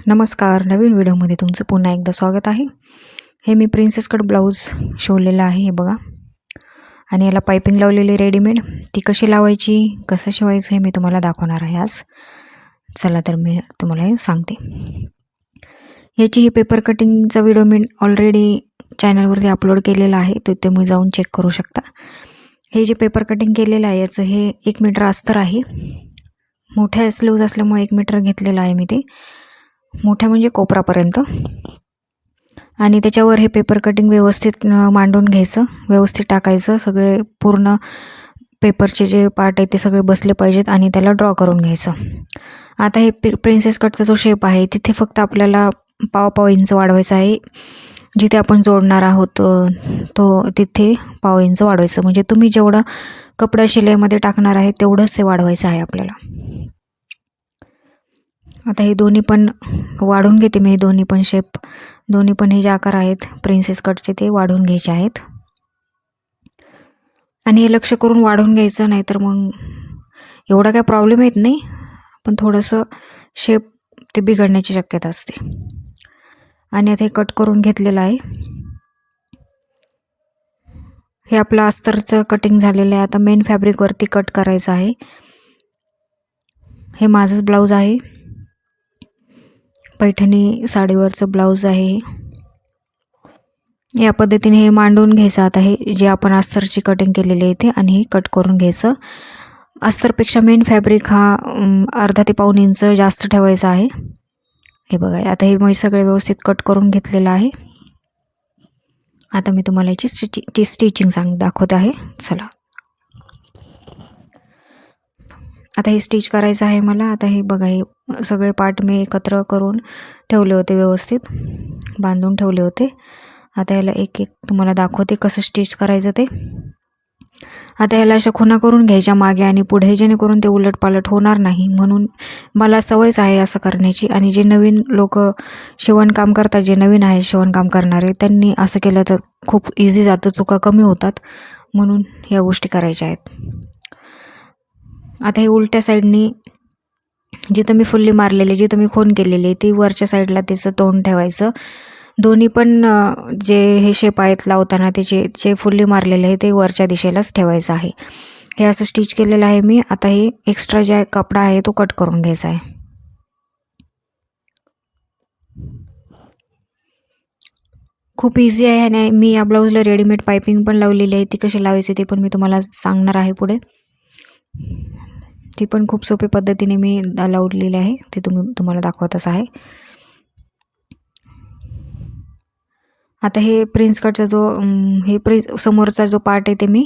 नमस्कार. नवीन व्हिडिओमध्ये तुमचं पुन्हा एकदा स्वागत आहे. हे मी प्रिन्सेस कट ब्लाऊज शिवलेलं आहे, हे बघा. आणि याला पाइपिंग लावलेली रेडीमेड. ती कशी लावायची, कसं शिवायचं हे मी तुम्हाला दाखवणार आहे आज. चला तर मी तुम्हाला हे सांगते. याची ही पेपर कटिंगचा व्हिडिओ मी ऑलरेडी चॅनलवरती अपलोड केलेला आहे, तो तुम्ही जाऊन चेक करू शकता. हे जे पेपर कटिंग केलेलं आहे याचं हे 1 मीटर अस्तर आहे. मोठ्या स्लीव्ज असल्यामुळे 1 मीटर घेतलेलं आहे मी ते. मोठ्या म्हणजे कोपरापर्यंत. आणि त्याच्यावर हे पेपर कटिंग व्यवस्थित मांडून घ्यायचं, व्यवस्थित टाकायचं. सगळे पूर्ण पेपरचे जे पार्ट आहेत ते सगळे बसले पाहिजेत आणि त्याला ड्रॉ करून घ्यायचं. आता हे प्रिन्सेस कटचा जो शेप आहे तिथे फक्त आपल्याला 1.5 इंच वाढवायचा आहे. जिथे आपण जोडणार आहोत तो तिथे 1.5 इंच वाढवायचं. म्हणजे तुम्ही जेवढं कपडा शिलाईमध्ये टाकणार आहे तेवढंच ते वाढवायचं आहे आपल्याला. आता हे दोन्ही पण वाढून घेते मी. दोन्ही पण शेप, दोन्ही पण हे जे आकार आहेत प्रिन्सेस कटचे ते वाढवून घ्यायचे आहेत. आणि हे लक्ष करून वाढवून घ्यायचं, नाहीतर मग एवढा काय प्रॉब्लेम येत नाही, पण थोडंसं शेप ते बिघडण्याची शक्यता असते. आणि आता हे कट करून घेतलेलं आहे. हे आपलं अस्तरचं कटिंग झालेलं आहे. आता मेन फॅब्रिकवरती कट करायचं आहे. हे माझंच ब्लाऊज आहे, पैठणी साडीवरचं ब्लाऊज आहे. या पद्धतीने हे मांडून घ्यायचं. आता हे जे आपण अस्तरची कटिंग केलेली आहे ते, आणि हे कट करून घ्यायचं. अस्तरपेक्षा मेन फॅब्रिक हा अर्धा ते 1.5 इंच जास्त ठेवायचा आहे. हे बघा. आता हे मी सगळे व्यवस्थित कट करून घेतलेलं आहे. आता मी तुम्हाला याची स्टिचिंग दाखवते आहे. चला. आता हे स्टिच करायचं आहे मला. आता हे बघा, हे सगळे पार्ट मी एकत्र करून ठेवले होते, व्यवस्थित बांधून ठेवले होते. आता याला एक एक तुम्हाला दाखवते कसं स्टिच करायचं ते. आता याला अशा खुणा करून घ्यायच्या मागे आणि पुढे, जेणेकरून ते उलटपालट होणार नाही. म्हणून मला सवयच आहे असं करण्याची. आणि जे नवीन लोक शिवणकाम करतात, जे नवीन आहे शिवणकाम करणारे, त्यांनी असं केलं तर खूप इझी जातं, चुका कमी होतात. म्हणून या गोष्टी करायच्या आहेत. आता हे उलट्या साईडनी जिथं मी फुल्ली मारलेली, जिथं मी खून केलेली ती वरच्या साईडला त्याचं तोंड ठेवायचं. दोन्ही पण जे हे शेप आहेत लावताना त्याचे जे फुल्ली मारलेले आहे ते वरच्या दिशेलाच ठेवायचं आहे. हे असं स्टिच केलेलं आहे मी. आता हे एक्स्ट्रा जे कपडा आहे तो कट करून घ्यायचा आहे. खूप इझी आहे. आणि मी या ब्लाऊजला रेडीमेड पाइपिंग पण लावलेली आहे. ती कशी लावायची ते पण मी तुम्हाला सांगणार आहे पुढे. ती पण खूप सोपी पद्धतीने मी लावलेली आहे, ते तुम्हाला दाखवतच आहे. आता हे प्रिन्स कटचा जो समोरचा जो पार्ट आहे ते मी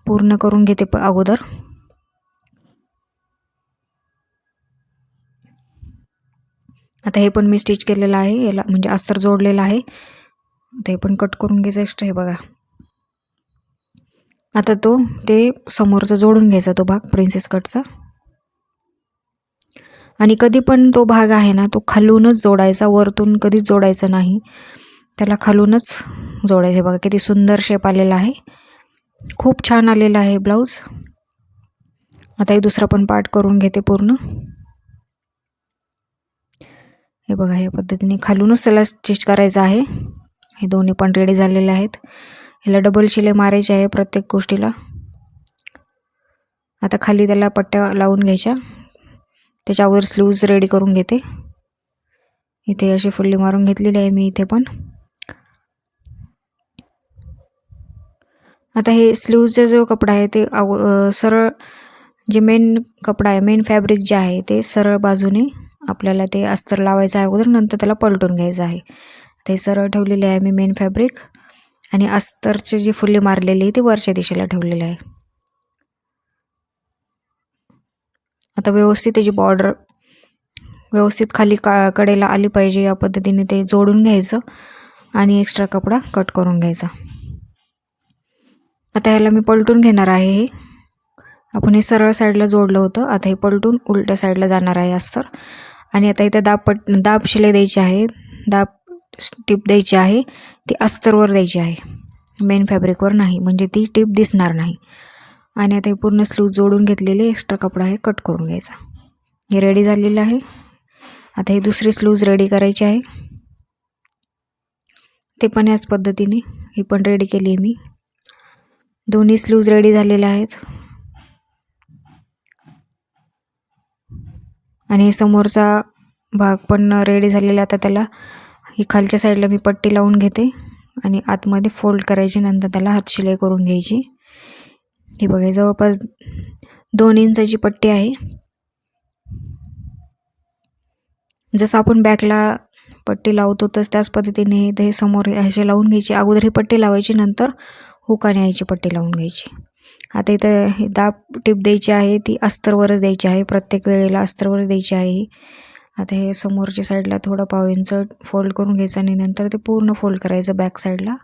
पूर्ण करून घेते अगोदर. आता हे पण मी स्टिच केलेलं आहे, याला म्हणजे अस्तर जोडलेलं आहे. ते पण कट करून घ्यायचं एक्स्ट्रा. हे बघा. आता ते समोरचा जोडून घ्यायचा, तो भाग प्रिन्सेस कटचा. आणि कधी पण तो भाग आहे ना तो खालूनच जोडायचा, वरतून कधीच जोडायचं नाही. त्याला खालूनच जोडायचे. बघा किती सुंदर शेप आलेला आहे, खूप छान आलेला आहे ब्लाऊज. आता हे दुसरा पण पार्ट करून घेते पूर्ण. हे बघा, या पद्धतीने खालूनच त्याला स्टिच करायचं आहे. हे दोन्ही पण रेडी झालेले आहेत. ह्याला डबल शिलाई मारायची आहे प्रत्येक गोष्टीला. आता खाली त्याला पट्ट्या लावून घ्यायच्या. त्याच्यावर स्लीव्ज रेडी करून घेते. इथे अशी फुल्ली मारून घेतलेली आहे मी इथे पण. आता हे स्लीव्जचा जो कपडा आहे ते सरळ, जे मेन कपडा आहे, मेन फॅब्रिक जे आहे ते सरळ बाजूने आपल्याला ते अस्तर लावायचं आहे अगोदर, नंतर त्याला पलटून घ्यायचं आहे. ते सरळ ठेवलेले आहे मी मेन फॅब्रिक. आणि अस्तरचे जी फुल्ली मारलेली ते वरच्या दिशेला ठेवलेले आहे. आता व्यवस्थित त्याची बॉर्डर व्यवस्थित खाली कडेला आली पाहिजे, या पद्धतीने ते जोडून घ्यायचं आणि एक्स्ट्रा कपडा कट करून घ्यायचा. आता ह्याला मी पलटून घेणार आहे. हे आपण हे सरळ साईडला जोडलं होतं, आता हे पलटून उलट्या साईडला जाणार आहे अस्तर. आणि आता इथे दाब शिलाई द्यायची आहे, दाब टिप द्यायची आहे. ती अस्तरवर द्यायची आहे, मेन फॅब्रिकवर नाही, म्हणजे ती टिप दिसणार नाही. आणि आता हे पूर्ण स्लीव जोडून घेतलेले एक्स्ट्रा कपडा आहे कट करून घ्यायचा. हे रेडी झालेलं आहे. आता ही दुसरी स्लूज रेडी करायची आहे, ते पण याच पद्धतीने ही पण रेडी केली आहे मी. दोन्ही स्लूज रेडी झालेल्या आहेत. आणि समोरचा भाग पण रेडी झालेला. आता त्याला ही खालच्या साईडला मी पट्टी लावून घेते आणि आतमध्ये फोल्ड करायची, नंतर त्याला हात शिलाई करून घ्यायची. हे बघा, जवळपास 2 इंचाची पट्टी आहे. जसं आपण बॅकला पट्टी लावतो तस त्याच पद्धतीने हे समोर असे लावून घ्यायची. अगोदर ही पट्टी लावायची, नंतर हुकाने यायची पट्टी लावून घ्यायची. आता इथं ही दाब टीप द्यायची आहे, ती अस्तरवरच द्यायची आहे. प्रत्येक वेळेला अस्तरवरच द्यायची आहे. आता हे समोरच्या साईडला थोडं 1/2 इंच फोल्ड करून घ्यायचं आणि नंतर ते पूर्ण फोल्ड करायचं बॅक साईडला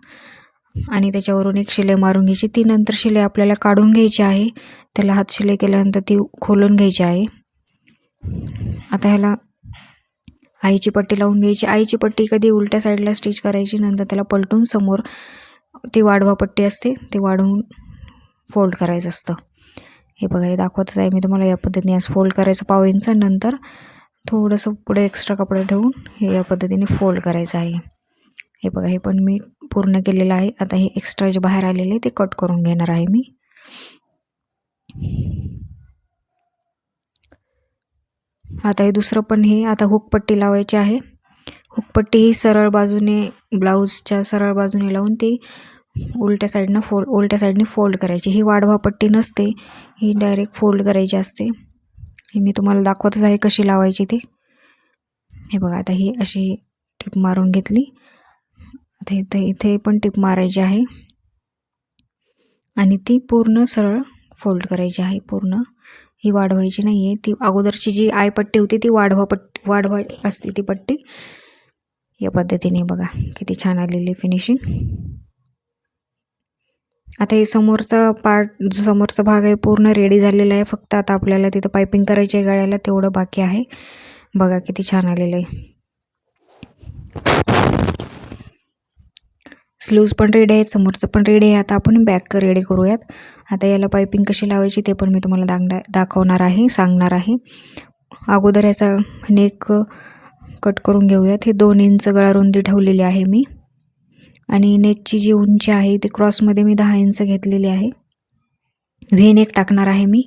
आणि त्याच्यावरून एक शिलाई मारून घ्यायची. ती नंतर शिलाई आपल्याला काढून घ्यायची आहे. त्याला हात शिलाई केल्यानंतर ती खोलून घ्यायची आहे. आता ह्याला आईची पट्टी लावून घ्यायची. आईची पट्टी कधी उलट्या साईडला स्टिच करायची, नंतर त्याला पलटून समोर ती वाढवा पट्टी असते ते वाढवून फोल्ड करायचं असतं. हे बघा, हे दाखवतच आहे मी तुम्हाला. या पद्धतीने असं फोल्ड करायचं 1/2 इंच, नंतर थोडंसं पुढे एक्स्ट्रा कपडा ठेवून हे या पद्धतीने फोल्ड करायचं आहे. हे बघा, हे पण मी पूर्ण केलेलं आहे. आता हे एक्स्ट्रा जे बाहेर आलेले ते कट करून घेणार आहे मी. आता हे दुसरं पण हे आता हुक पट्टी लावायची आहे. हुक पट्टी ही सरळ बाजूने ब्लाऊजच्या सरळ बाजूने लावून ती उलट्या साईडने फोल्ड करायची. ही वाढवा पट्टी नसते, ही डायरेक्ट फोल्ड करायची असते. हे मी तुम्हाला दाखवतच आहे कशी लावायची ते. हे बघा, आता ही अशी टिप मारून घेतली. आता इथे पण टिप मारायची आहे आणि ती पूर्ण सरळ फोल्ड करायची आहे. पूर्ण ही वाढवायची नाही आहे. ती अगोदरची जी आयपट्टी होती ती वाढवा असते ती पट्टी. या पद्धतीने बघा किती छान आलेली फिनिशिंग. आता हे समोरचा भाग आहे पूर्ण रेडी झालेला आहे. फक्त आता आपल्याला तिथं पायपिंग करायची आहे गळ्याला, तेवढं बाकी आहे. बघा किती छान आलेलं आहे. स्लीव्ज पण रेडी आहेत, समोरचं पण रेडी आहे. आता आपण बॅक रेडी करूयात. आता याला पायपिंग कशी लावायची ते पण मी तुम्हाला दाखवणार आहे, सांगणार आहे. अगोदर याचा नेक कट करून घेऊयात. हे 2 इंच गळा रुंदी ठेवलेली आहे मी आणि नेकची जी उंची आहे ती क्रॉसमध्ये मी 10 इंच घेतलेली आहे. व्ही नेक टाकणार आहे मी.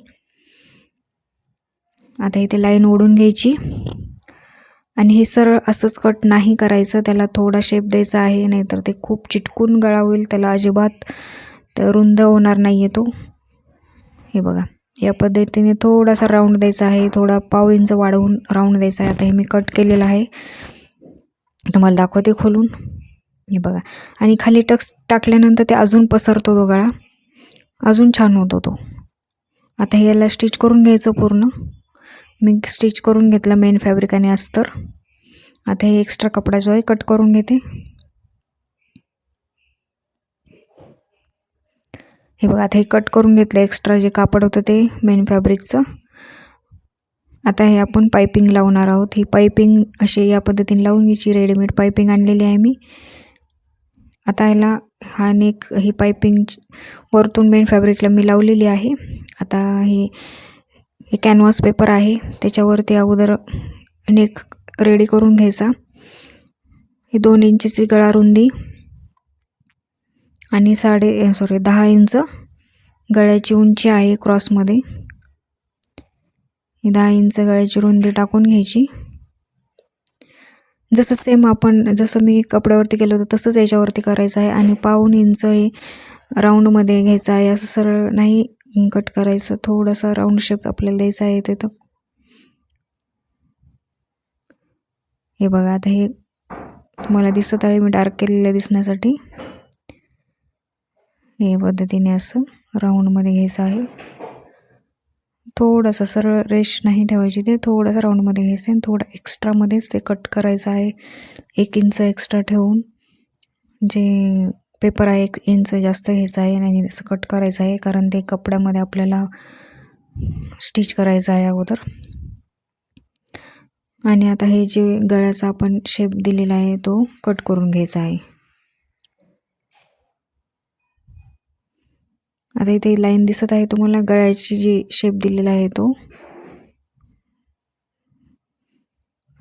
आता इथे लाईन ओढून घ्यायची आणि हे सरळ असंच कट नाही करायचं, त्याला थोडा शेप द्यायचा आहे, नाहीतर ते खूप चिटकून गळा होईल. त्याला अजिबात रुंद होणार नाही आहे तो. हे बघा, या पद्धतीने थोडासा राऊंड द्यायचा आहे, थोडा 1/2 इंच वाढवून राऊंड द्यायचा आहे. आता हे मी कट केलेलं आहे, तुम्हाला दाखवते खोलून. हे बघा, आणि खाली टक्स टाकल्यानंतर ते अजून पसरतो तो गळा, अजून छान होतो तो. आता हे याला स्टिच करून घ्यायचं पूर्ण. मी स्टिच करून घेतलं मेन फॅब्रिक आणि अस्तर. आता हे एक्स्ट्रा कपडा जो आहे कट करून घेते. हे बघा, आता हे कट करून घेतलं. एक्स्ट्रा जे कापड होतं ते मेन फॅब्रिकचं. आता हे आपण पायपिंग लावणार आहोत. ही पायपिंग अशी या पद्धतीने लावून घ्यायची. रेडीमेड पायपिंग आणलेली आहे मी. आता याला हा नेक, ही पायपिंग वरतून मेन फॅब्रिकला मी लावलेली आहे. आता हे कॅनव्हास पेपर आहे, त्याच्यावरती अगोदर नेक रेडी करून घ्यायचा. ही 2 इंचची गळा रुंदी आणि 10 इंच गळ्याची उंची आहे क्रॉसमध्ये. ही 10 इंच गळ्याची रुंदी टाकून घ्यायची. जसं मी कपड्यावरती केलं होतं तसंच याच्यावरती करायचं आहे. आणि 1/2 इंच हे राऊंडमध्ये घ्यायचं आहे, असं सरळ नाही कट करायचं. थोडासा राऊंड शेप आपल्याला द्यायचा आहे तिथं. हे बघा, आता हे तुम्हाला दिसत आहे मी डार्क केलेलं दिसण्यासाठी. हे पद्धतीने असं राऊंडमध्ये घ्यायचं आहे. थोडंसं सरळ रेष नाही ठेवायची, ते थोडंसं राऊंडमध्ये घ्यायचं आहे. थोडं एक्स्ट्रामध्येच ते कट करायचं आहे. 1 इंच एक्स्ट्रा ठेवून जे पेपर आहे 1 इंच जास्त घ्यायचं आहे आणि असं कट करायचं आहे, कारण ते कपड्यामध्ये आपल्याला स्टिच करायचं आहे अगोदर. आणि आता हे जे गळ्याचा आपण शेप दिलेला आहे तो कट करून घ्यायचा आहे. आता इथे लाईन दिसत आहे तुम्हाला, गळ्याची जी शेप दिलेला आहे तो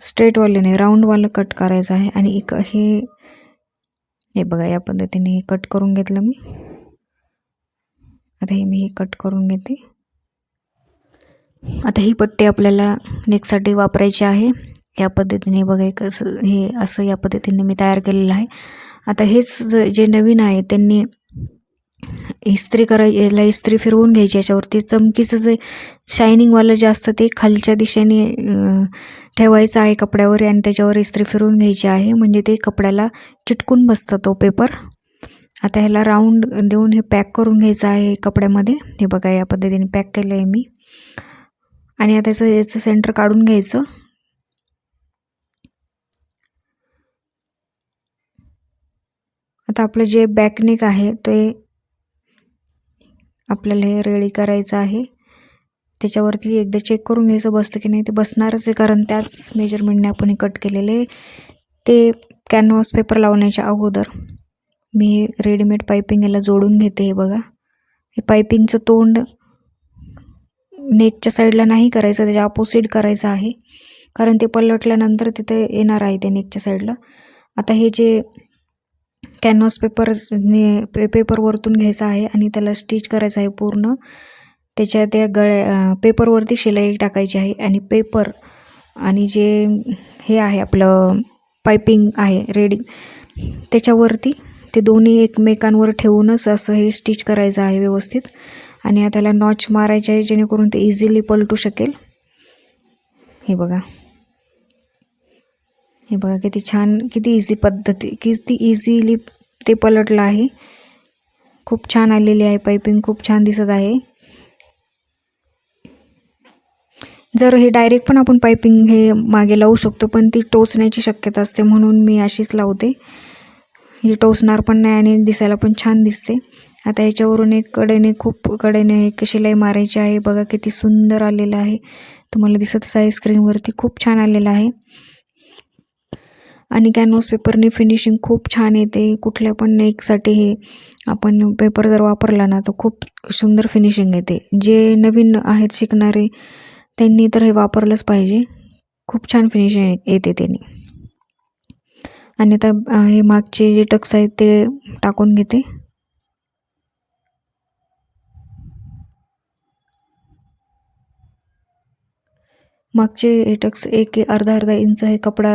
स्ट्रेटवाले नाही, राऊंडवालं कट करायचं आहे. आणि एक हे बघा, या पद्धतीने हे कट करून घेतलं मी. आता मी कट करून घेते. आता ही पट्टी आपल्याला नेकसाठी वापरायची आहे. या पद्धतीने बघा, कसं हे असं या पद्धतीने मी तयार केलेलं आहे. आता हेच जे नवीन आहे त्यांनी याला इस्त्री फिरवून घ्यायची. याच्यावरती चमकीचं जे शायनिंगवालं जे असतं ते खालच्या दिशेने ठेवायचं आहे कपड्यावर, आणि त्याच्यावर इस्त्री फिरवून घ्यायची आहे, म्हणजे ते कपड्याला चिटकून बसतं तो पेपर. आता ह्याला राऊंड देऊन हे पॅक करून घ्यायचं आहे कपड्यामध्ये. हे बघा, या पद्धतीने पॅक केलं आहे मी. आणि आता याचं सेंटर काढून घ्यायचं. आता आपलं जे बॅकनेक आहे ते आपल्याला हे रेडी करायचं आहे. त्याच्यावरती एकदा चेक करून घ्यायचं बसतं की नाही. ते बसणारच आहे, कारण त्याच मेजरमेंटने आपण हे कट केलेले. ते कॅनव्हास पेपर लावण्याच्या अगोदर मी रेडीमेड पायपिंग याला जोडून घेते. हे बघा, हे पायपिंगचं तोंड नेकच्या साईडला नाही करायचं, त्याच्या अपोजिट करायचं आहे, कारण ते पलटल्यानंतर तिथे येणार आहे ते नेकच्या साईडला. आता हे जे कॅनव्हास पेपर वरतून घ्यायचा आहे आणि त्याला स्टिच करायचं आहे पूर्ण. त्याच्या त्या पेपरवरती शिलाई टाकायची आहे, आणि पेपर आणि जे हे आहे आपलं पायपिंग आहे रेडी, त्याच्यावरती ते दोन्ही एकमेकांवर ठेवूनच असं हे स्टिच करायचं आहे व्यवस्थित. आणि त्याला नॉच मारायचे आहे, जेणेकरून ते इझिली पलटू शकेल. हे बघा, हे बघा किती छान, किती इझिली ते पलटलं आहे. खूप छान आलेली आहे पायपिंग, खूप छान दिसत आहे. जर हे डायरेक्ट पण आपण पायपिंग हे मागे लावू शकतो, पण ती टोचण्याची शक्यता असते, म्हणून मी अशीच लावते. ही टोचणार पण नाही आणि दिसायला पण छान दिसते. आता याच्यावरून खूप कडेने एक शिलाई मारायची आहे. बघा किती सुंदर आलेलं आहे, तुम्हाला दिसतच आहे स्क्रीनवरती. खूप छान आलेलं आहे. आणि कॅनव्हास पेपरने फिनिशिंग खूप छान येते. कुठल्या पण नेकसाठी हे आपण पेपर जर वापरला ना, तर खूप सुंदर फिनिशिंग येते. जे नवीन आहेत शिकणारे त्यांनी तर हे वापरलंच पाहिजे. खूप छान फिनिशिंग येते त्यांनी. आणि आता हे मागचे जे टक्स आहेत ते टाकून घेते. मागचे हे टक्स अर्धा इंच हे कपडा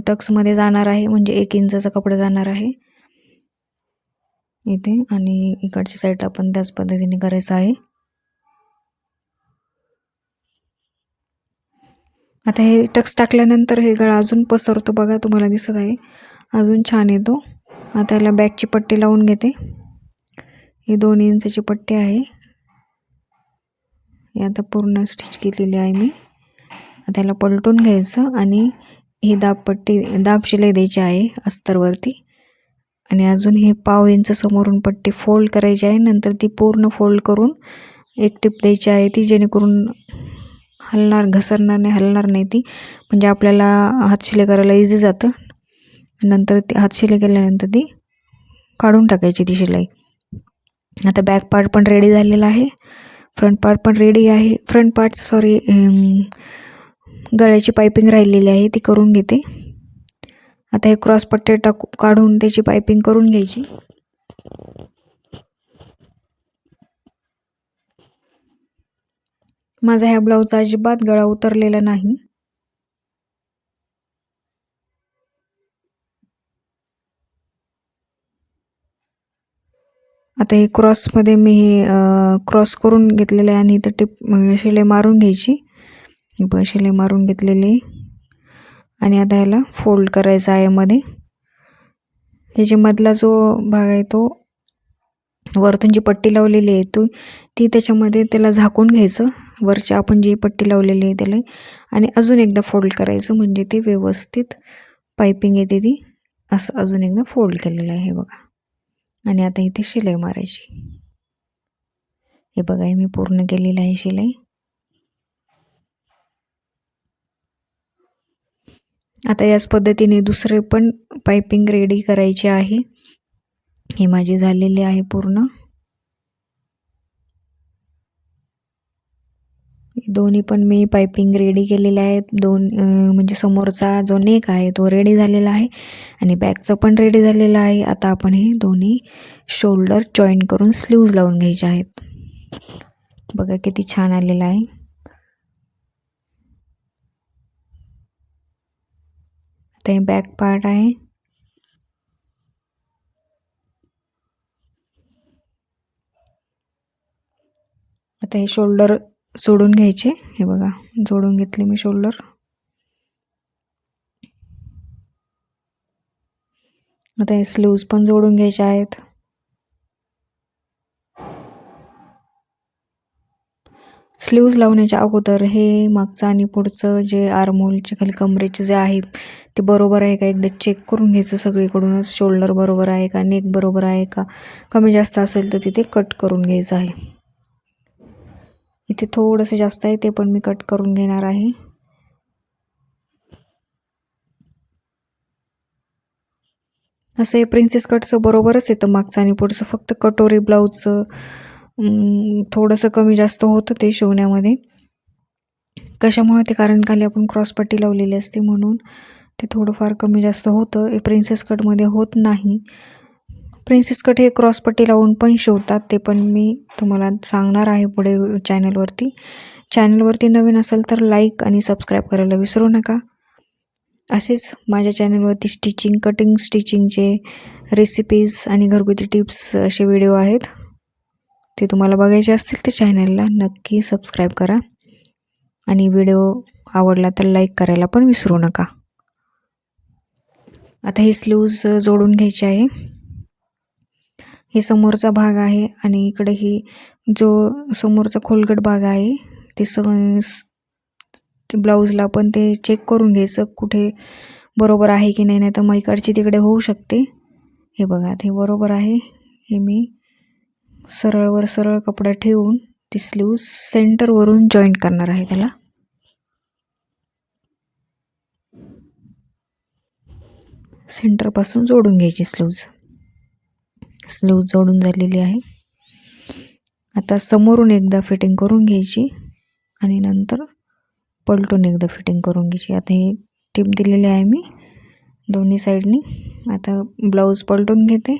टक्समध्ये जाणार आहे, म्हणजे 1 इंचाचा कपडा जाणार आहे इथे. आणि इकडच्या साईडला पण त्याच पद्धतीने करायचं आहे. आता हे टक्स टाकल्यानंतर हे गळा अजून पसरतो, बघा तुम्हाला दिसत आहे, अजून छान येतो. आता याला बॅकची पट्टी लावून घेते. ही 2 इंचाची पट्टी आहे. हे आता पूर्ण स्टिच केलेली आहे मी. आता याला पलटून घ्यायचं आणि ही दाब शिलाई द्यायची आहे अस्तरवरती. आणि अजून हे पाव इंच समोरून पट्टी फोल्ड करायची आहे. नंतर ती पूर्ण फोल्ड करून एक टिप द्यायची आहे, ती जेणेकरून घसरणार नाही, हलणार नाही ती, म्हणजे आपल्याला हातशिलाई करायला इझी जातं. नंतर ती हातशिलाई केल्यानंतर ती काढून टाकायची ती शिलाई. आता बॅक पार्ट पण रेडी झालेला आहे, फ्रंट पार्ट पण रेडी आहे. गळ्याची पायपिंग राहिलेली आहे, ती करून घेते. आता हे क्रॉस पट्टे काढून त्याची पायपिंग करून घ्यायची. माझा ह्या ब्लाऊजचा अजिबात गळा उतरलेला नाही. आता हे क्रॉसमध्ये मी क्रॉस करून घेतलेलं आहे, आणि इथं टिप शिलाई मारून घ्यायची. शिलाई मारून घेतलेली. आणि आता ह्याला फोल्ड करायचा आहे मध्ये. हे जे मधला जो भाग आहे तो वरतून जी पट्टी लावलेली आहे ती त्याच्यामध्ये त्याला झाकून घ्यायचं, वरच्या आपण जी पट्टी लावलेली आहे त्याला, आणि अजून एकदा फोल्ड करायचं, म्हणजे ते व्यवस्थित पायपिंग येते ती. असं अजून एकदा फोल्ड केलेलं आहे बघा. आणि आता इथे शिलाई मारायची. हे बघा, मी पूर्ण केलेलं आहे शिलाई. आता याच पद्धतीने दुसरे पण पायपिंग रेडी करायचे आहे. हे माझी झालेली आहे पूर्ण. दोन्ही पण मी पायपिंग रेडी केलेले आहेत. म्हणजे समोरचा जो नेक आहे तो रेडी झालेला आहे आणि बॅकचं पण रेडी झालेलं आहे. आता आपण हे दोन्ही शोल्डर जॉईन करून स्लीव्ज लावून घ्यायचे आहेत. बघा किती छान आलेलं आहे. आता हे बॅक पार्ट आहे. आता हे शोल्डर जोडून घ्यायचे. हे बघा जोडून घेतले मी शोल्डर. आता हे स्लीव्ज पण जोडून घ्यायचे आहेत. स्लीव्ज लावण्याच्या अगोदर हे मागचं आणि पुढचं जे आर्महोलचे खाली कमरेचे जे आहे ते बरोबर आहे का एकदा चेक करून घ्यायचं सगळीकडूनच. शोल्डर बरोबर आहे का, नेक बरोबर आहे का, कमी जास्त असेल तर तिथे कट करून घ्यायचं आहे. इथे थोडंसं जास्त आहे ते पण मी कट करून घेणार आहे. असं हे प्रिन्सेस कटचं बरोबरच येतं मागचं आणि पुढचं. फक्त कटोरी ब्लाऊजचं थोडंसं कमी जास्त होतं ते शिवण्यामध्ये. कशामुळे ते कारण खाली आपण क्रॉसपट्टी लावलेली असते म्हणून ते थोडंफार कमी जास्त होतं. हे प्रिन्सेस कटमध्ये होत नाही. प्रिन्सेस कट हे क्रॉसपट्टी लावून पण शिवतात, ते पण मी तुम्हाला सांगणार आहे पुढे चॅनलवरती नवीन असेल तर लाईक आणि सबस्क्राईब करायला विसरू नका. असेच माझ्या चॅनलवरती कटिंग स्टिचिंगचे रेसिपीज आणि घरगुती टिप्स असे व्हिडिओ आहेत. ते तुम्हाला बघायचे असतील तर चॅनलला नक्की सबस्क्राईब करा आणि व्हिडिओ आवडला तर लाईक करायला पण विसरू नका. आता हे स्लीव्ज जोडून घ्यायचे आहे. हे समोरचा भाग आहे आणि इकडे ही जो समोरचा खोलगट भाग आहे ते ब्लाऊजला पण ते चेक करून घ्यायचं कुठे बरोबर आहे की नाही, तर मग इकडची तिकडे होऊ शकते. हे बघा ते बरोबर आहे. हे मी सरळ कपडा ठेवून ती स्लीव्ज सेंटरवरून जॉईंट करणार आहे. त्याला सेंटरपासून जोडून घ्यायची स्लीव्ज जोडून झालेली आहे. आता समोरून एकदा फिटिंग करून घ्यायची आणि नंतर पलटून एकदा फिटिंग करून घ्यायची. आता हे टिप दिलेली आहे मी दोन्ही साईडनी. आता ब्लाऊज पलटून घेते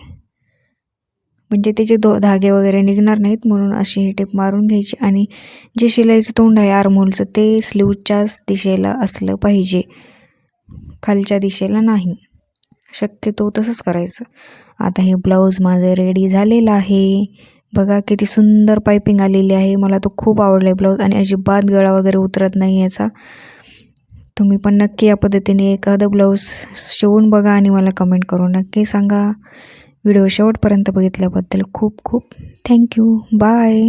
म्हणजे त्याचे धागे वगैरे निघणार नाहीत म्हणून अशी ही टिप मारून घ्यायची. आणि जे शिलाईचं तोंड आहे आर्महोलचं ते स्लीव्जच्याच दिशेला असलं पाहिजे, खालच्या दिशेला नाही. शक्यतो तसंच करायचं. आता हे ब्लाऊज माझं रेडी झालेलं आहे. बघा किती सुंदर पायपिंग आलेली आहे. मला तो खूप आवडला आहे ब्लाऊज आणि अजिबात गळा वगैरे उतरत नाही याचा. तुम्ही पण नक्की या पद्धतीने एखादं ब्लाऊज शिवून बघा आणि मला कमेंट करून नक्की सांगा. व्हिडिओ शेवटपर्यंत बघितल्याबद्दल खूप खूप थँक्यू. बाय.